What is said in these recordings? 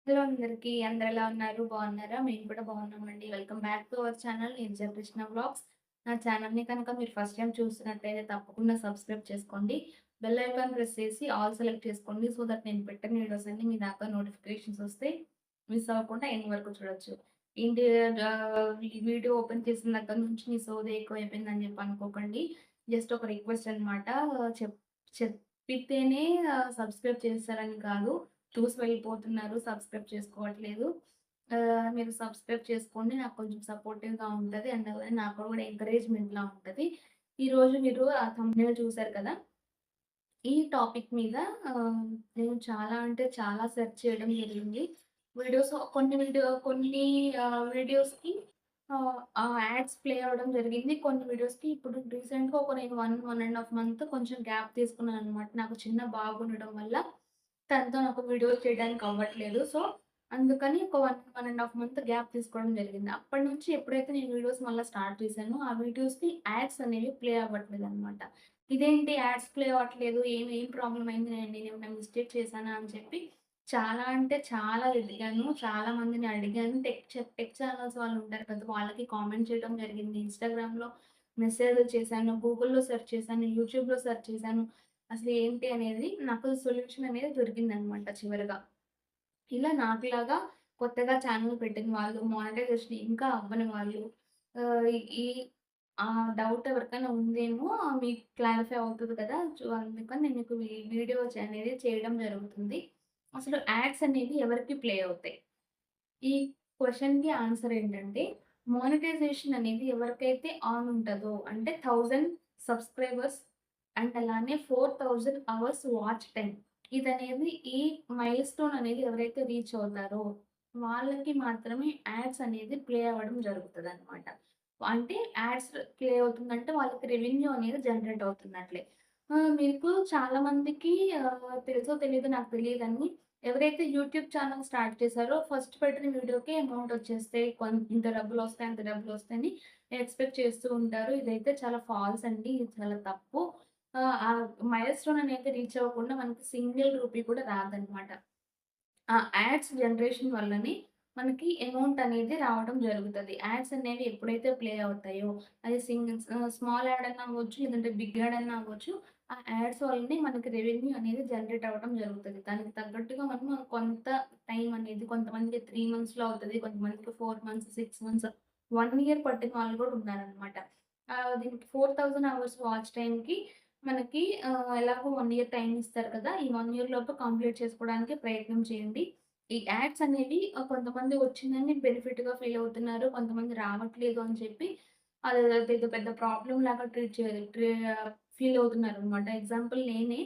Hello అందరికీ. అందరెలా ఉన్నారు? బాగున్నారా? మేము కూడా బాగున్నామండి. Welcome back to our channel Neerja Krishna vlogs. నా ఛానల్‌ని కనుక మీరు ఫస్ట్ టైమ్ చూస్తున్నట్లయితే తప్పకుండా సబ్స్క్రైబ్ చేసుకోండి. బెల్ ఐకాన్ ప్రెస్ చేసి ఆల్ సెలెక్ట్ చేసుకోండి. సో దట్ నేను పెట్టిన వీడియోస్ అన్నీ మీ దాకా నోటిఫికేషన్స్ వస్తాయి. మిస్ అవ్వకుండా ఎండ్ వరకు చూడొచ్చు. ఏంటి ఈ వీడియో ఓపెన్ చేసిన దగ్గర నుంచి మీ సోది ఎక్కువైపోయిందని చెప్పి అనుకోకండి. జస్ట్ ఒక రిక్వెస్ట్ అనమాట. చెప్ చెప్పితేనే సబ్స్క్రైబ్ చేస్తారని కాదు. చూసి వెళ్ళిపోతున్నారు. సబ్స్క్రైబ్ చేసుకోవట్లేదు. మీరు సబ్స్క్రైబ్ చేసుకోండి. నాకు కొంచెం సపోర్టివ్‌గా ఉంటది. అండ్ అలానే నాకు కూడా ఎంకరేజ్‌మెంట్‌లా ఉంటది. ఈరోజు మీరు ఆ థంబ్‌నెయిల్ చూసారు కదా! ఈ టాపిక్ మీద ఆహ్, నేను చాలా అంటే చాలా సెర్చ్ చేయడం జరిగింది. కొన్ని వీడియోస్‌కి యాడ్స్ ప్లే అవ్వడం జరిగింది. కొన్ని వీడియోస్‌కి ఇప్పుడు రీసెంట్‌గా నేను 1 ½ మంత్ కొంచెం గ్యాప్ తీసుకున్నాననమాట. నాకు చిన్న బాబు ఉండడం వల్ల తనతో నాకు వీడియోలు చేయడానికి అవ్వట్లేదు. సో, అందుకని ఒక 1 ½ మంత్ గ్యాప్ తీసుకోవడం జరిగింది. అప్పటినుంచి ఎప్పుడైతే నేను వీడియోస్ మళ్ళా స్టార్ట్ చేశానో, ఆ వీడియోస్‌కి యాడ్స్ అనేవి ప్లే అవ్వట్లేదనమాట. ఇదేంటి యాడ్స్ ప్లే అవ్వట్లేదు. ఏం ప్రాబ్లమ్ అయింది? నేనేమైనా మిస్టేక్ చేశానా? అని చెప్పి చాలా అంటే చాలా వెతికాను. చాలా మందిని అడిగాను. టెక్ ఛానెల్స్ వాళ్ళు ఉంటారు కదా! వాళ్ళకి కామెంట్ చేయడం జరిగింది. ఇన్‌స్టాగ్రామ్‌లో మెసేజ్‌లు చేశాను. గూగుల్‌లో సెర్చ్ చేశాను. యూట్యూబ్‌లో సెర్చ్ చేశాను. అసలు ఏంటి అనేది నాకు సొల్యూషన్ అనేది దొరికిందనమాట చివరగా. ఇలా నాకులాగా కొత్తగా ఛానెల్ పెట్టిన వాళ్ళు, మానిటైజేషన్ ఇంకా అవ్వని వాళ్ళు ఆహ్, ఈ డౌట్ ఎవరికైనా ఉందేమో మీకు క్లారిఫై అవుతది కదా! అందుకని నేను మీకు వీడియో అనేది చేయడం జరుగుతుంది. అసలు యాడ్స్ అనేవి ఎవరికి ప్లే అవుతాయి? ఈ క్వెషన్‌కి ఆన్సర్ ఏంటంటే, మానిటైజేషన్ అనేది ఎవరికైతే ఆన్ ఉంటదో అంటే 1000 సబ్‌స్క్రైబర్స్ అండ్ అలానే 4000 అవర్స్ వాచ్ టైమ్. ఇదనేది ఈ మైల్‌స్టోన్ అనేది ఎవరైతే రీచ్ అవుతారో, వాళ్ళకి మాత్రమే యాడ్స్ అనేది ప్లే అవ్వడం జరుగుతదనమాట. అంటే యాడ్స్ ప్లే అవుతుందంటే వాళ్ళకి రెవెన్యూ అనేది జనరేట్ అవుతున్నట్లే. మీకు చాలా మందికి తెలుసో తెలీదో నాకు తెలీదు గానీ ఎవరైతే యూట్యూబ్ ఛానెల్ స్టార్ట్ చేశారో ఫస్ట్ పెట్టిన వీడియోకే అమౌంట్ వచ్చేస్తాయి. ఇంత డబ్బులొస్తాయి, అంత డబ్బులొస్తాయని ఎక్స్‌పెక్ట్ చేస్తూ ఉంటారు. ఇదైతే చాలా ఫాల్స్ అండి. ఇది చాలా తప్పు. ఆ మైల్‌స్టోన్ అనేది రీచ్ అవ్వకుండా మనకి సింగిల్ రూపీ కూడా రాదనమాట. ఆ! యాడ్స్ జనరేషన్ వల్లనే మనకి అమౌంట్ అనేది రావడం జరుగుతది. యాడ్స్ అనేవి ఎప్పుడైతే ప్లే అవుతాయో, అది స్మాల్ యాడ్ అన్నా అవ్వచ్చు, లేదంటే బిగ్ యాడ్ అన్నా అవ్వచ్చు. ఆ యాడ్స్ వల్లనే మనకి రెవెన్యూ అనేది జనరేట్ అవ్వడం జరుగుతది. దానికి తగ్గట్టుగా మనం కొంత టైం అనేది కొంతమందికి 3 మంత్స్‌లో అవుతది. కొంతమందికి 4 మంత్స్, 6 మంత్స్, 1 ఇయర్ పట్టిన వాళ్ళు కూడా ఉన్నారనమాట. దీనికి 4000 అవర్స్ వాచ్ టైమ్‌కి మనకి ఎలాగో 1 ఇయర్ టైమ్ ఇస్తారు కదా! ఈ 1 ఇయర్ లోపు కంప్లీట్ చేసుకోవడానికి ప్రయత్నం చేయండి. ఈ యాడ్స్ అనేవి కొంతమంది వచ్చిందని బెనిఫిట్‌గా ఫీల్ అవుతున్నారు. కొంతమంది రావట్లేదు అని చెప్పి అదేదో పెద్ద ప్రాబ్లమ్ లాగా ఫీల్ అవుతున్నారనమాట. ఎగ్జాంపుల్ నేనే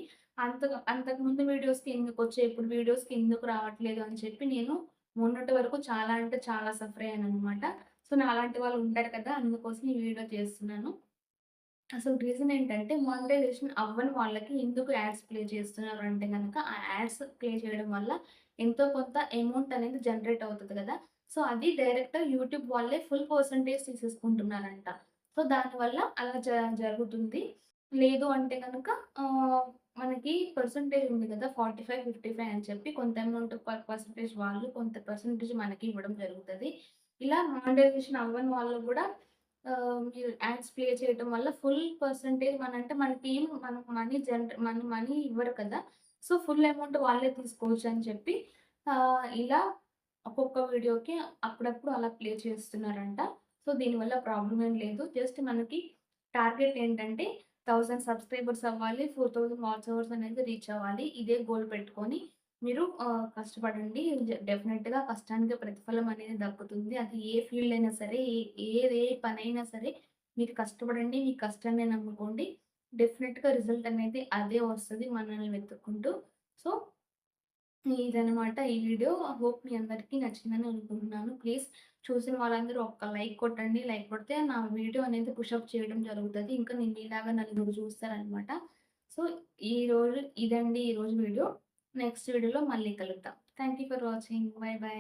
అంతకుముందు వీడియోస్‌కి ఎందుకొచ్చాయి, ఇప్పుడు వీడియోస్‌కి ఎందుకు రావట్లేదు అని చెప్పి నేను మొన్నటి వరకు చాలా అంటే చాలా సఫర్ అయ్యాననమాట. సో, నాలాంటి వాళ్ళు ఉంటారు కదా! అందుకోసం ఈ వీడియో చేస్తున్నాను. అసలు రీజన్ ఏంటంటే మానిటైజేషన్ అవ్వని వాళ్ళకి ఎందుకు యాడ్స్ ప్లే చేస్తున్నారు అంటే గనక, ఆ యాడ్స్ ప్లే చేయడం వల్ల ఎంతో కొంత అమౌంట్ అనేది జనరేట్ అవుతది గదా! సో, అది డైరెక్ట్‌గా యూట్యూబ్ వాళ్ళే ఫుల్ పర్సెంటేజ్ తీసేసుకుంటున్నారంట. సో, దానివల్ల అలా జరుగుతుంది. లేదు అంటే గనక మనకి పర్సెంటేజ్ ఉంది గదా! 45, 55 అని చెప్పి కొంత అమౌంట్ పర్సెంటేజ్ వాళ్ళు, కొంత పర్సెంటేజ్ మనకి ఇవ్వడం జరుగుతది. ఇలా మానిటైజేషన్ అవ్వని వాళ్ళు గూడా మీరు యాడ్స్ ప్లే చేయటం వల్ల ఫుల్ పర్సెంటేజ్ అంటే మనకేం మన మనీ ఇవ్వరు కదా! సో, ఫుల్ అమౌంట్ వాళ్ళే తీసుకోవచ్చు అని చెప్పి ఇలా ఒక్కొక్క వీడియోకి అప్పుడప్పుడు అలా ప్లే చేస్తున్నారంట. సో, దీనివల్ల ప్రాబ్లమ్ ఏం లేదు. జస్ట్ మనకి టార్గెట్ ఏంటంటే 1000 సబ్‌స్క్రైబర్స్ అవ్వాలి. 4000 వాచ్ అవర్స్ అనేది రీచ్ అవ్వాలి. ఇదే గోల్ పెట్టుకొని మీరు కష్టపడండి. డెఫినిట్‌గా కష్టానికి ప్రతిఫలం అనేది దక్కుతుంది. అది ఏ ఫీల్డ్ అయినా సరే, ఏ పనైనా సరే మీరు కష్టపడండి. మీ కష్టాన్నే నమ్ముకోండి. డెఫినిట్‌గా రిజల్ట్ అనేది అదే వస్తది మనల్ని వెతుక్కుంటూ. సో, ఇదనమాట ఈ వీడియో. హోప్ మీ అందరికీ నచ్చిందని అనుకుంటున్నాను. ప్లీజ్ చూసిన వాళ్ళందరూ ఒక్క లైక్ కొట్టండి. లైక్ కొడితే నా వీడియో అనేది పుషప్ చేయడం జరుగుతది. ఇంకా నేను మీలాగా నలుగురు చూస్తారనమాట. సో, ఇదండి ఈరోజు వీడియో. నెక్స్ట్ వీడియోలో మళ్ళీ కలుద్దాం. Thank you for watching. By by.